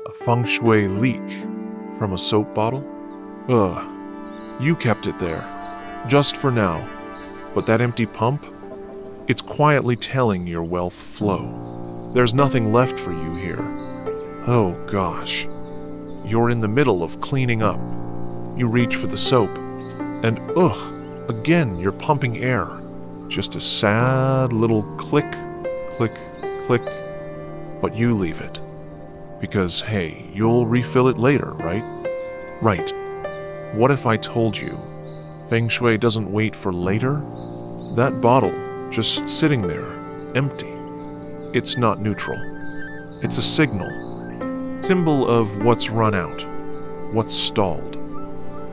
A feng shui leak from a soap bottle? Ugh, you kept it there, just for now. But that empty pump? It's quietly telling your wealth flow. There's nothing left for you here. Oh gosh. You're in the middle of cleaning up. You reach for the soap, and again you're pumping air. Just a sad little click, click, click. But you leave it. Because, hey, you'll refill it later, right? Right. What if I told you Feng Shui doesn't wait for later? That bottle, just sitting there, empty. It's not neutral. It's a symbol of what's run out, what's stalled,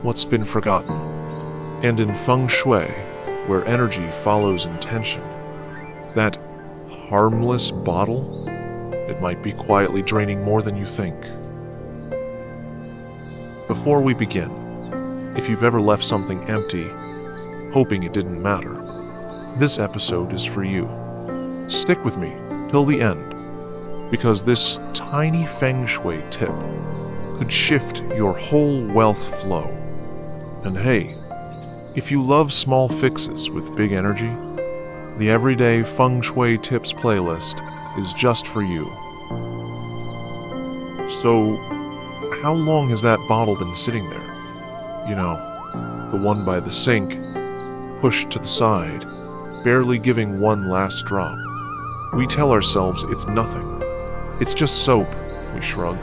what's been forgotten. And in Feng Shui, where energy follows intention, that harmless bottle, it might be quietly draining more than you think. Before we begin, if you've ever left something empty, hoping it didn't matter, this episode is for you. Stick with me till the end, because this tiny Feng Shui tip could shift your whole wealth flow. And hey, if you love small fixes with big energy, the Everyday Feng Shui Tips playlist is just for you. So, how long has that bottle been sitting there? You know, the one by the sink, pushed to the side, barely giving one last drop. We tell ourselves it's nothing. It's just soap, we shrug.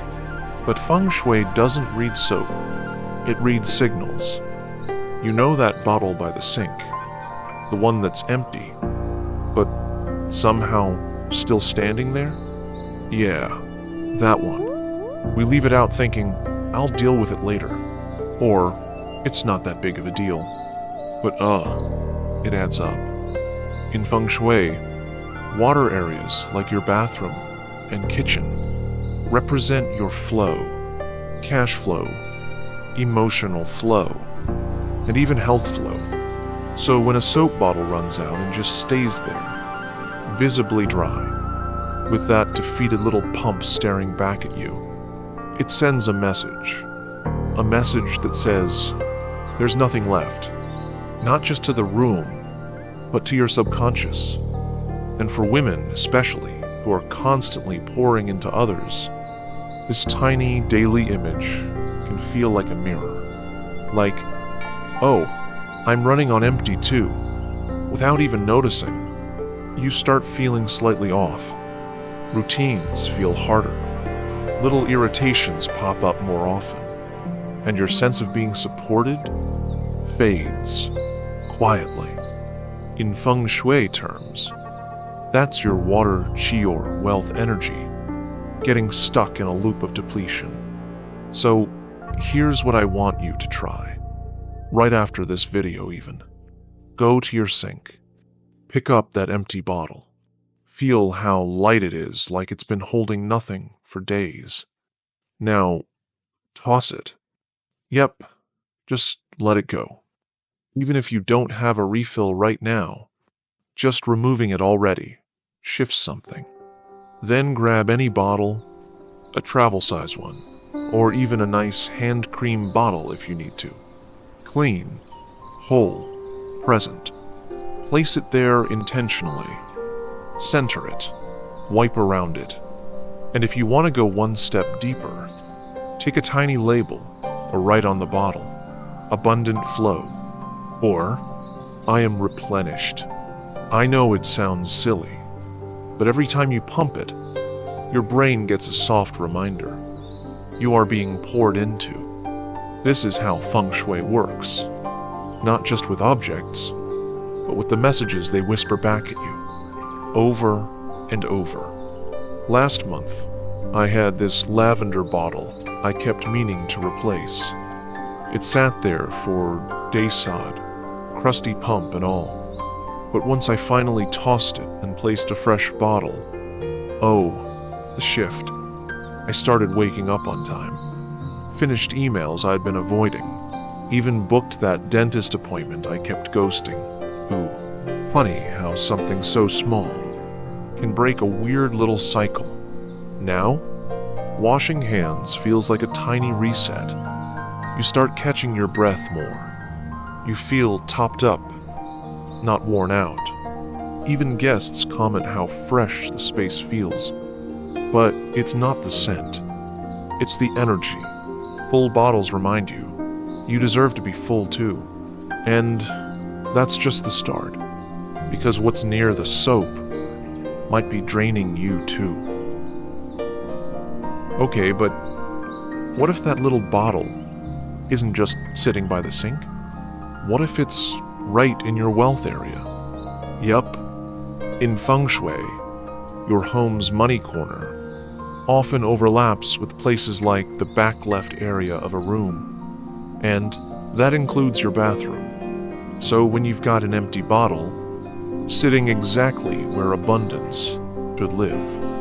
But Feng Shui doesn't read soap. It reads signals. You know that bottle by the sink, the one that's empty, but somehow still standing there? Yeah, that one. We leave it out thinking, I'll deal with it later. Or, it's not that big of a deal. But it adds up. In Feng Shui, water areas like your bathroom and kitchen represent your flow, cash flow, emotional flow, and even health flow. So when a soap bottle runs out and just stays there, visibly dry, with that defeated little pump staring back at you, it sends a message that says, there's nothing left, not just to the room, but to your subconscious. And for women especially, who are constantly pouring into others, this tiny daily image can feel like a mirror. Like, oh, I'm running on empty too. Without even noticing, you start feeling slightly off. Routines feel harder. Little irritations pop up more often. And your sense of being supported fades quietly. In Feng Shui terms, that's your water qi or wealth energy getting stuck in a loop of depletion. So here's what I want you to try. Right after this video even. Go to your sink. Pick up that empty bottle. Feel how light it is, like it's been holding nothing for days. Now, toss it. Yep, just let it go. Even if you don't have a refill right now, just removing it already shifts something. Then grab any bottle, a travel size one, or even a nice hand cream bottle if you need to. Clean, whole, present. Place it there intentionally. Center it. Wipe around it. And if you want to go one step deeper, take a tiny label or write on the bottle, abundant flow, or I am replenished. I know it sounds silly, but every time you pump it, your brain gets a soft reminder. You are being poured into. This is how Feng Shui works. Not just with objects, but with the messages they whisper back at you, over and over. Last month, I had this lavender bottle I kept meaning to replace. It sat there for day sod, crusty pump and all. But once I finally tossed it and placed a fresh bottle, the shift. I started waking up on time. Finished emails I'd been avoiding. Even booked that dentist appointment I kept ghosting. Ooh, funny how something so small can break a weird little cycle. Now, Washing hands feels like a tiny reset. You start catching your breath more. You feel topped up, not worn out. Even guests comment how fresh the space feels. But it's not the scent. It's the energy. Full bottles remind you deserve to be full too. And that's just the start. Because what's near the soap might be draining you too. Okay, but what if that little bottle isn't just sitting by the sink? What if it's right in your wealth area? Yup, in Feng Shui, your home's money corner often overlaps with places like the back left area of a room, and that includes your bathroom. So when you've got an empty bottle sitting exactly where abundance should live,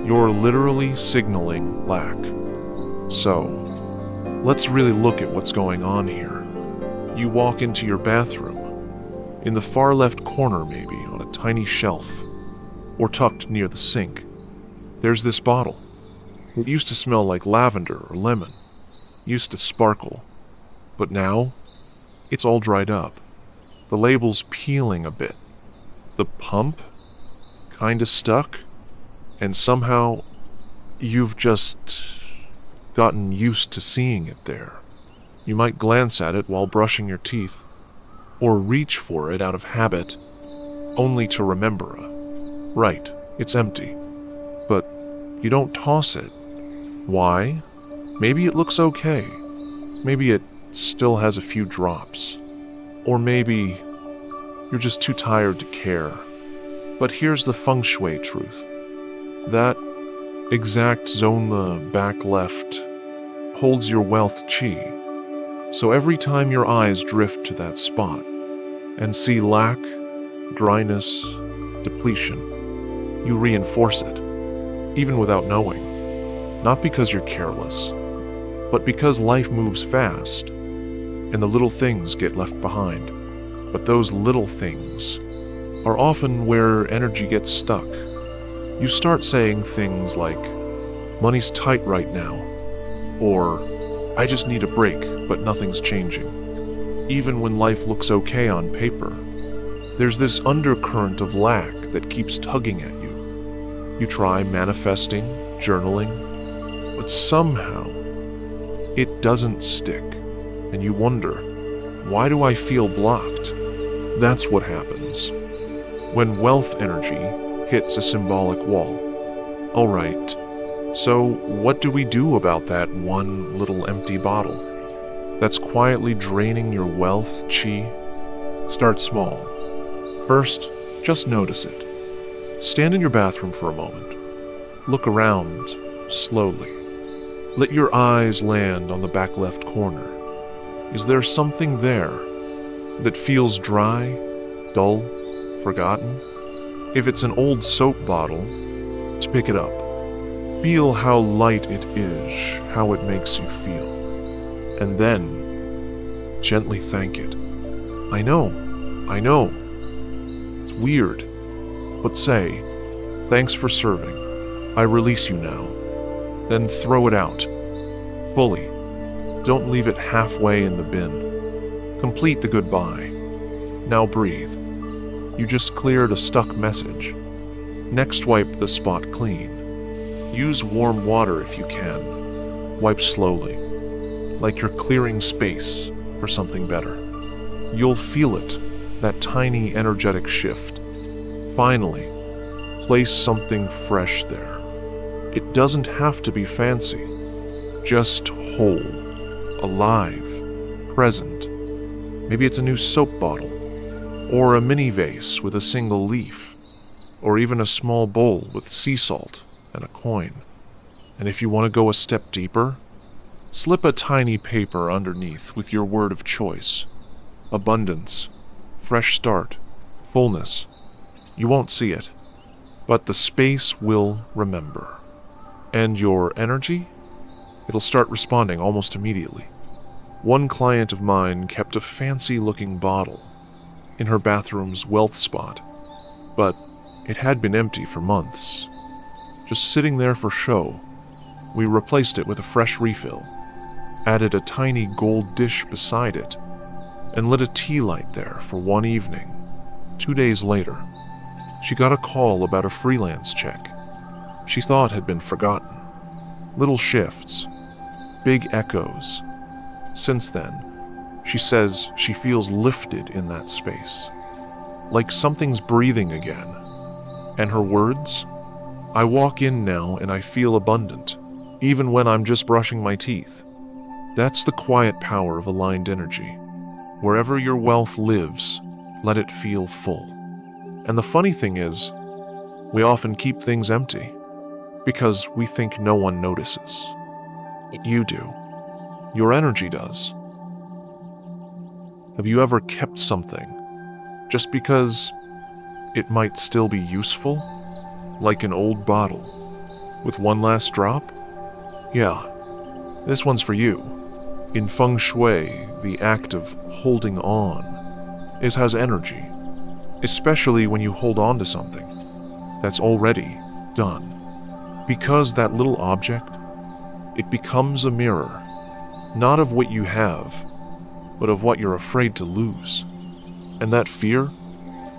you're literally signaling lack. So, let's really look at what's going on here. You walk into your bathroom. In the far left corner, maybe, on a tiny shelf, or tucked near the sink, there's this bottle. It used to smell like lavender or lemon, used to sparkle, but now, it's all dried up. The label's peeling a bit. The pump, kinda stuck, and somehow, you've just gotten used to seeing it there. You might glance at it while brushing your teeth, or reach for it out of habit, only to remember, right, it's empty. But you don't toss it. Why? Maybe it looks okay. Maybe it still has a few drops. Or maybe you're just too tired to care. But here's the feng shui truth. That exact zone, the back left, holds your wealth chi. So every time your eyes drift to that spot and see lack, dryness, depletion, you reinforce it, even without knowing. Not because you're careless, but because life moves fast and the little things get left behind. But those little things are often where energy gets stuck. You start saying things like, money's tight right now, or I just need a break, but nothing's changing. Even when life looks okay on paper, there's this undercurrent of lack that keeps tugging at you. You try manifesting, journaling, but somehow it doesn't stick, and you wonder, why do I feel blocked? That's what happens when wealth energy hits a symbolic wall. All right, so what do we do about that one little empty bottle that's quietly draining your wealth chi? Start small. First, just notice it. Stand in your bathroom for a moment. Look around slowly. Let your eyes land on the back left corner. Is there something there that feels dry, dull, forgotten? If it's an old soap bottle, to pick it up. Feel how light it is, how it makes you feel. And then, gently thank it. I know. It's weird. But say, thanks for serving. I release you now. Then throw it out. Fully. Don't leave it halfway in the bin. Complete the goodbye. Now breathe. You just cleared a stuck message. Next, wipe the spot clean. Use warm water if you can. Wipe slowly, like you're clearing space for something better. You'll feel it, that tiny energetic shift. Finally, place something fresh there. It doesn't have to be fancy. Just whole, alive, present. Maybe it's a new soap bottle, or a mini vase with a single leaf, or even a small bowl with sea salt and a coin. And if you want to go a step deeper, slip a tiny paper underneath with your word of choice. Abundance, fresh start, fullness. You won't see it, but the space will remember. And your energy? It'll start responding almost immediately. One client of mine kept a fancy-looking bottle in her bathroom's wealth spot, but it had been empty for months, just sitting there for show. We replaced it with a fresh refill, added a tiny gold dish beside it, and lit a tea light there for one evening. 2 days later, she got a call about a freelance check she thought had been forgotten. Little shifts, big echoes. Since then, she says she feels lifted in that space, like something's breathing again. And her words? I walk in now and I feel abundant, even when I'm just brushing my teeth. That's the quiet power of aligned energy. Wherever your wealth lives, let it feel full. And the funny thing is, we often keep things empty because we think no one notices. You do. Your energy does. Have you ever kept something just because it might still be useful? Like an old bottle with one last drop? Yeah, this one's for you. In Feng Shui, the act of holding on has energy, especially when you hold on to something that's already done. Because that little object, it becomes a mirror, not of what you have, but of what you're afraid to lose. And that fear,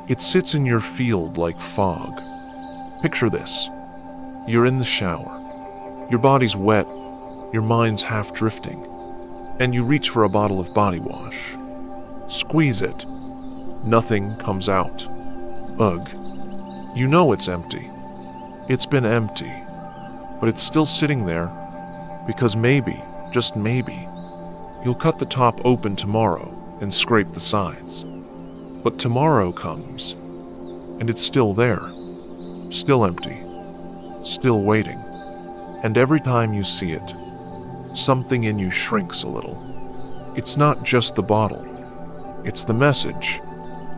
it sits in your field like fog. Picture this. You're in the shower. Your body's wet, your mind's half drifting, and you reach for a bottle of body wash. Squeeze it. Nothing comes out. Ugh. You know it's empty. It's been empty, but it's still sitting there because maybe, just maybe, you'll cut the top open tomorrow and scrape the sides. But tomorrow comes, and it's still there, still empty, still waiting. And every time you see it, something in you shrinks a little. It's not just the bottle, it's the message.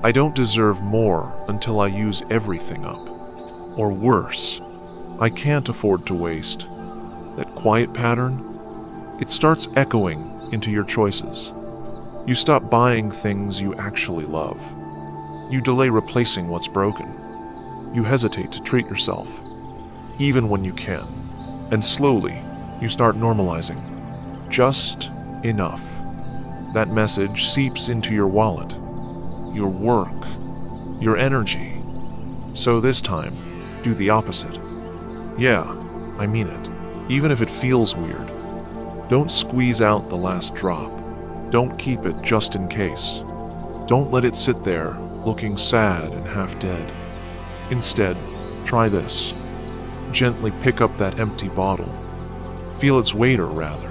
I don't deserve more until I use everything up. Or worse, I can't afford to waste. That quiet pattern, it starts echoing into your choices. You stop buying things you actually love. You delay replacing what's broken. You hesitate to treat yourself, even when you can. And slowly, you start normalizing. Just enough. That message seeps into your wallet, your work, your energy. So this time, do the opposite. Yeah, I mean it. Even if it feels weird. Don't squeeze out the last drop. Don't keep it just in case. Don't let it sit there, looking sad and half dead. Instead, try this. Gently pick up that empty bottle. Feel its weight, or rather,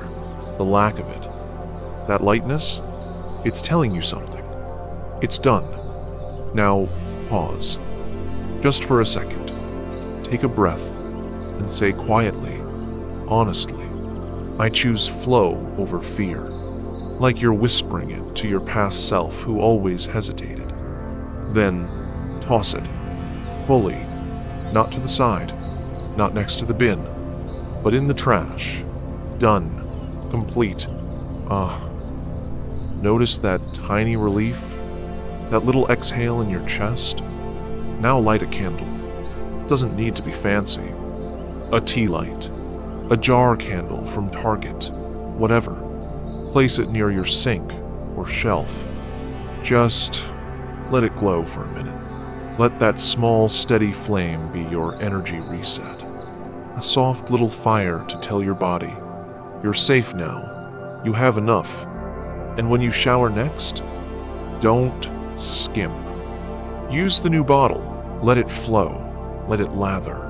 the lack of it. That lightness? It's telling you something. It's done. Now, pause. Just for a second. Take a breath and say quietly, honestly, I choose flow over fear. Like you're whispering it to your past self who always hesitated. Then, toss it. Fully. Not to the side. Not next to the bin. But in the trash. Done. Complete. Notice that tiny relief? That little exhale in your chest? Now light a candle. Doesn't need to be fancy. A tea light. A jar candle from Target. Whatever. Place it near your sink or shelf. Just let it glow for a minute. Let that small, steady flame be your energy reset. A soft little fire to tell your body, you're safe now. You have enough. And when you shower next, don't skimp. Use the new bottle. Let it flow. Let it lather.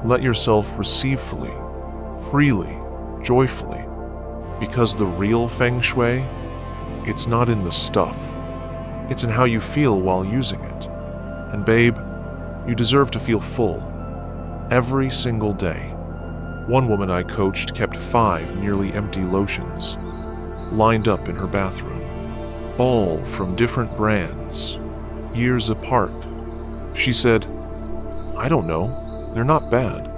Let yourself receive fully, freely, joyfully. Because the real Feng Shui, it's not in the stuff. It's in how you feel while using it. And babe, you deserve to feel full. Every single day. One woman I coached kept 5 nearly empty lotions lined up in her bathroom, all from different brands, years apart. She said, I don't know, they're not bad.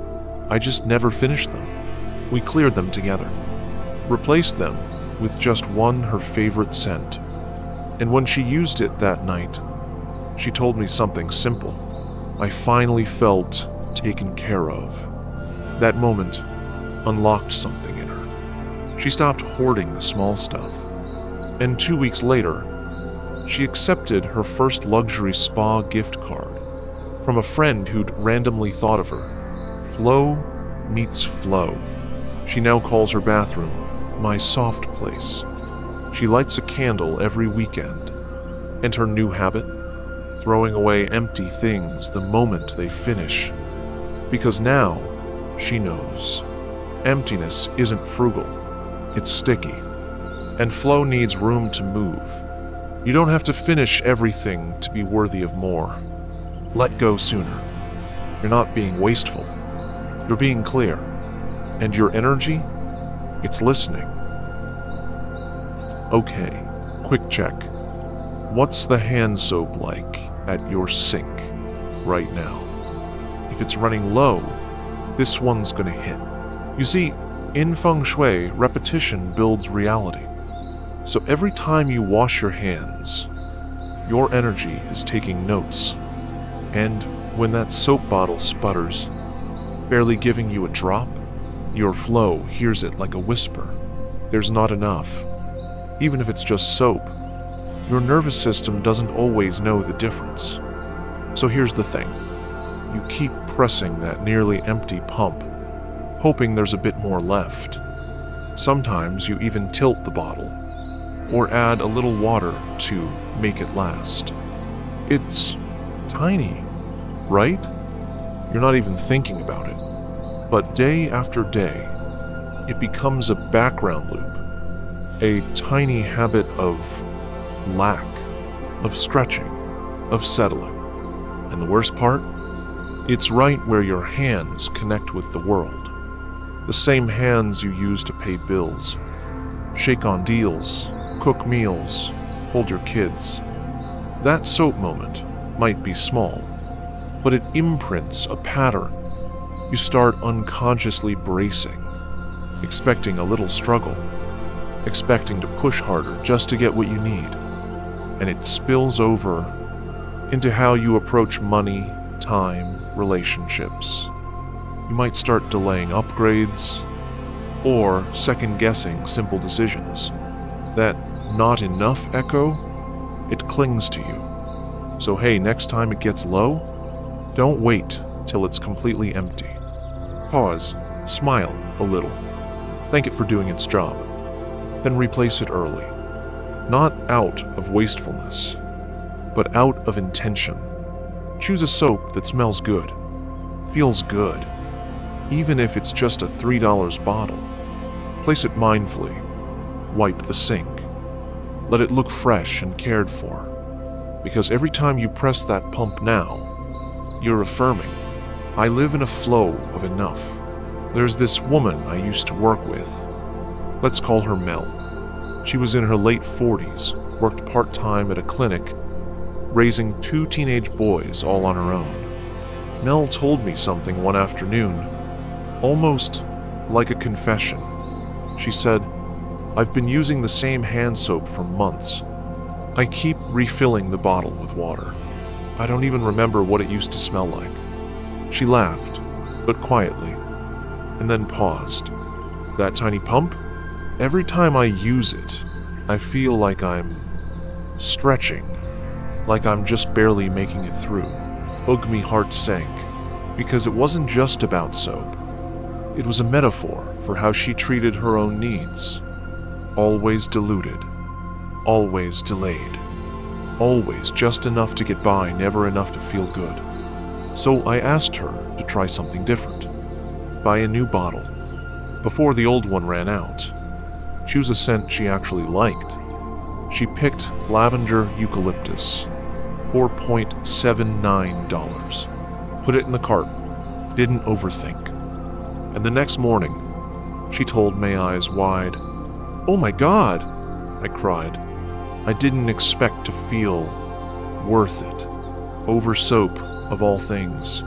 I just never finished them. We cleared them together, replaced them with just one her favorite scent. And when she used it that night, she told me something simple. I finally felt taken care of. That moment, unlocked something in her. She stopped hoarding the small stuff. And 2 weeks later, she accepted her first luxury spa gift card from a friend who'd randomly thought of her. Flow meets flow. She now calls her bathroom my soft place. She lights a candle every weekend. And her new habit? Throwing away empty things the moment they finish. Because now, she knows, emptiness isn't frugal, it's sticky. And flow needs room to move. You don't have to finish everything to be worthy of more. Let go sooner. You're not being wasteful. You're being clear. And your energy? It's listening. Okay, quick check. What's the hand soap like at your sink right now? If it's running low, this one's gonna hit. You see, in Feng Shui, repetition builds reality. So every time you wash your hands, your energy is taking notes. And when that soap bottle sputters, barely giving you a drop, your flow hears it like a whisper. There's not enough. Even if it's just soap, your nervous system doesn't always know the difference. So here's the thing. You keep pressing that nearly empty pump, hoping there's a bit more left. Sometimes you even tilt the bottle, or add a little water to make it last. It's tiny, right? You're not even thinking about it. But day after day, it becomes a background loop, a tiny habit of lack, of stretching, of settling. And the worst part? It's right where your hands connect with the world. The same hands you use to pay bills, shake on deals, cook meals, hold your kids. That soap moment might be small, but it imprints a pattern. You start unconsciously bracing, expecting a little struggle, expecting to push harder just to get what you need. And it spills over into how you approach money, time, relationships. You might start delaying upgrades or second-guessing simple decisions. That not enough echo, it clings to you. So hey, next time it gets low, don't wait till it's completely empty. Pause, smile a little, thank it for doing its job, then replace it early. Not out of wastefulness, but out of intention. Choose a soap that smells good, feels good, even if it's just a $3 bottle. Place it mindfully, wipe the sink, let it look fresh and cared for. Because every time you press that pump now, you're affirming, I live in a flow of enough. There's this woman I used to work with. Let's call her Mel. She was in her late 40s, worked part-time at a clinic, raising 2 teenage boys all on her own. Mel told me something one afternoon, almost like a confession. She said, I've been using the same hand soap for months. I keep refilling the bottle with water. I don't even remember what it used to smell like. She laughed, but quietly, and then paused. That tiny pump? Every time I use it, I feel like I'm stretching, like I'm just barely making it through. Me heart sank, because it wasn't just about soap. It was a metaphor for how she treated her own needs. Always diluted, always delayed, always just enough to get by, never enough to feel good. So I asked her to try something different. Buy a new bottle, before the old one ran out. Choose a scent she actually liked. She picked lavender eucalyptus, $4.79. Put it in the cart, didn't overthink. And the next morning, she told me, eyes wide, "Oh my God," I cried. I didn't expect to feel worth it. Over soap, of all things.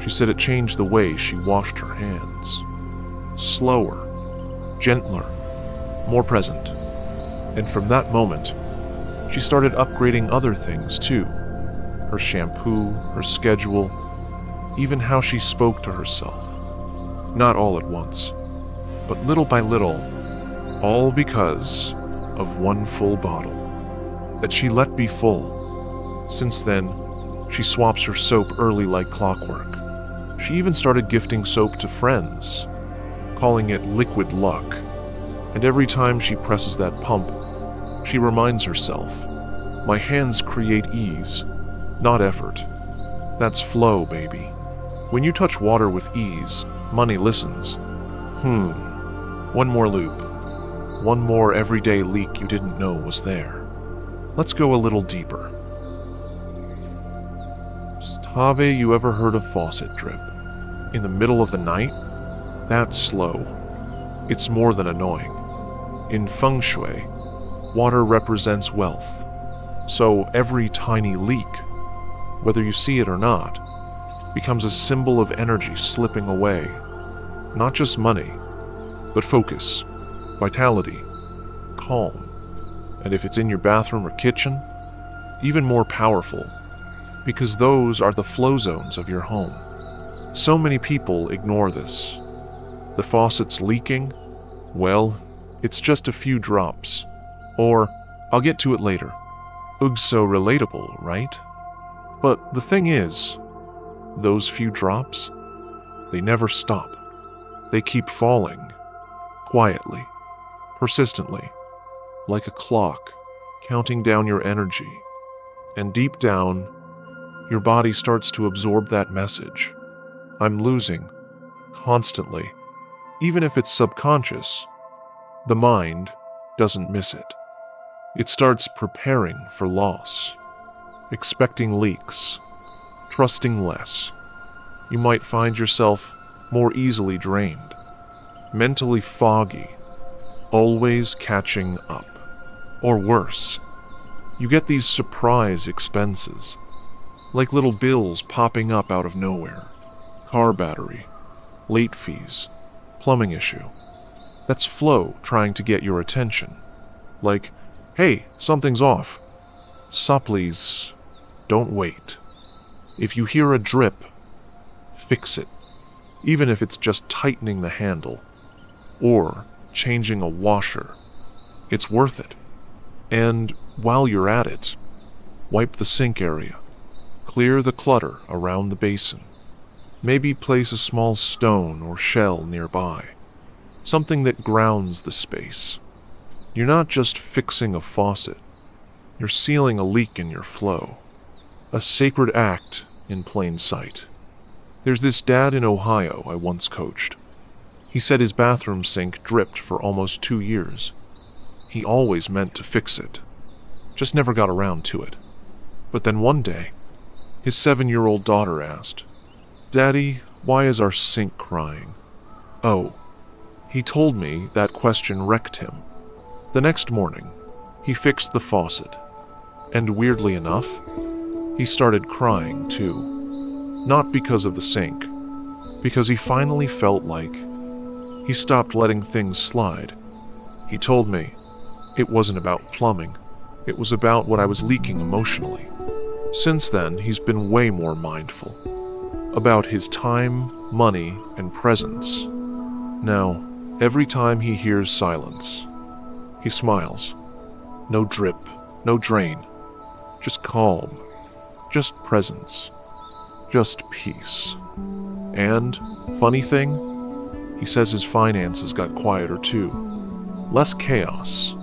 She said it changed the way she washed her hands. Slower, gentler, more present. And from that moment, she started upgrading other things too. Her shampoo, her schedule, even how she spoke to herself. Not all at once, But little by little, all because of one full bottle that she let be full. Since then, she swaps her soap early like clockwork. She even started gifting soap to friends, calling it liquid luck. And every time she presses that pump, she reminds herself, my hands create ease, not effort. That's flow, baby. When you touch water with ease, money listens. One more loop. One more everyday leak you didn't know was there. Let's go a little deeper. Have you ever heard of faucet drip? In the middle of the night? That's slow. It's more than annoying. In Feng Shui, water represents wealth. So every tiny leak, whether you see it or not, becomes a symbol of energy slipping away. Not just money, but focus, vitality, calm. And if it's in your bathroom or kitchen, even more powerful, because those are the flow zones of your home. So many people ignore this. The faucet's leaking? Well, it's just a few drops. Or, I'll get to it later. Ugh, so relatable, right? But the thing is, those few drops, they never stop. They keep falling, quietly, persistently, like a clock, counting down your energy. And deep down, your body starts to absorb that message. I'm losing, constantly. Even if it's subconscious, the mind doesn't miss it. It starts preparing for loss, expecting leaks, trusting less. You might find yourself more easily drained, mentally foggy, always catching up. Or worse, you get these surprise expenses, like little bills popping up out of nowhere. Car battery, late fees, plumbing issue. That's flow trying to get your attention. Like, hey, something's off. Sup, please. Don't wait. If you hear a drip, fix it. Even if it's just tightening the handle or changing a washer, it's worth it. And while you're at it, wipe the sink area. Clear the clutter around the basin. Maybe place a small stone or shell nearby. Something that grounds the space. You're not just fixing a faucet. You're sealing a leak in your flow. A sacred act in plain sight. There's this dad in Ohio I once coached. He said his bathroom sink dripped for almost 2 years. He always meant to fix it, just never got around to it. But then one day, his 7-year-old daughter asked, "Daddy, why is our sink crying?" Oh, he told me that question wrecked him. The next morning, he fixed the faucet, and weirdly enough, he started crying too. Not because of the sink, because he finally felt like he stopped letting things slide. He told me it wasn't about plumbing, it was about what I was leaking emotionally. Since then, he's been way more mindful about his time, money, and presence. Now, every time he hears silence, he smiles. No drip, no drain, just calm, just presence, just peace. And, funny thing, he says his finances got quieter too. Less chaos,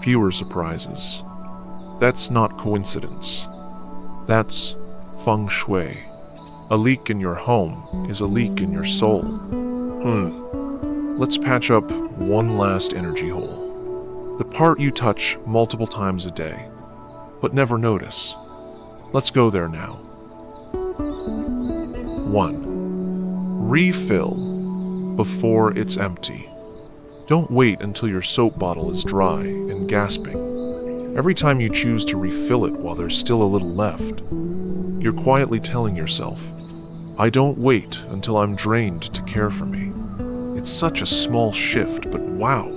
fewer surprises. That's not coincidence. That's Feng Shui. A leak in your home is a leak in your soul. Let's patch up one last energy hole. The part you touch multiple times a day, but never notice. Let's go there now. 1. Refill before it's empty. Don't wait until your soap bottle is dry and gasping. Every time you choose to refill it while there's still a little left, you're quietly telling yourself, I don't wait until I'm drained to care for me. It's such a small shift, but wow.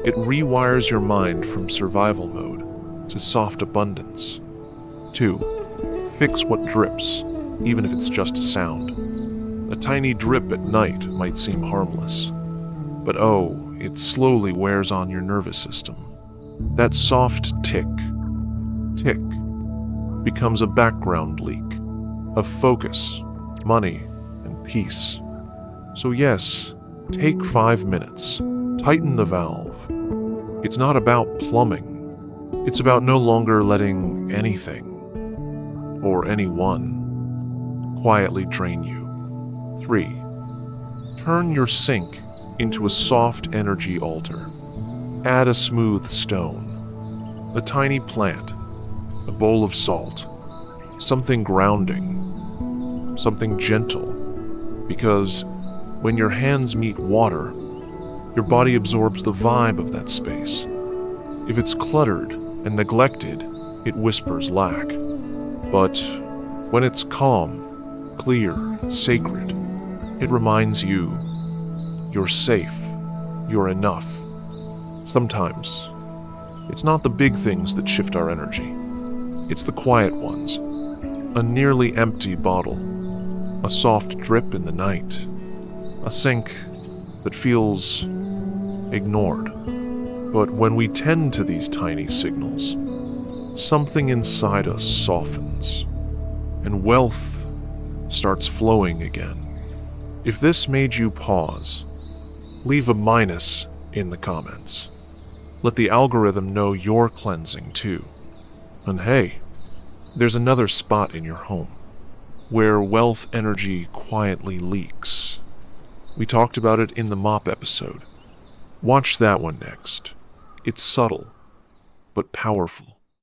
It rewires your mind from survival mode to soft abundance. 2. Fix what drips, even if it's just a sound. A tiny drip at night might seem harmless, But oh, it slowly wears on your nervous system. That soft tick, tick, becomes a background leak of focus, money, and peace. So yes, take 5 minutes, tighten the valve. It's not about plumbing. It's about no longer letting anything or anyone quietly drain you. 3. Turn your sink into a soft energy altar. Add a smooth stone, a tiny plant, a bowl of salt, something grounding, something gentle, because when your hands meet water, your body absorbs the vibe of that space. If it's cluttered and neglected, it whispers lack. But when it's calm, clear, and sacred, it reminds you you're safe, you're enough. Sometimes, it's not the big things that shift our energy. It's the quiet ones. A nearly empty bottle, a soft drip in the night, a sink that feels ignored. But when we tend to these tiny signals, something inside us softens, and wealth starts flowing again. If this made you pause, leave a minus in the comments. Let the algorithm know you're cleansing too. And hey, there's another spot in your home where wealth energy quietly leaks. We talked about it in the mop episode. Watch that one next. It's subtle, but powerful.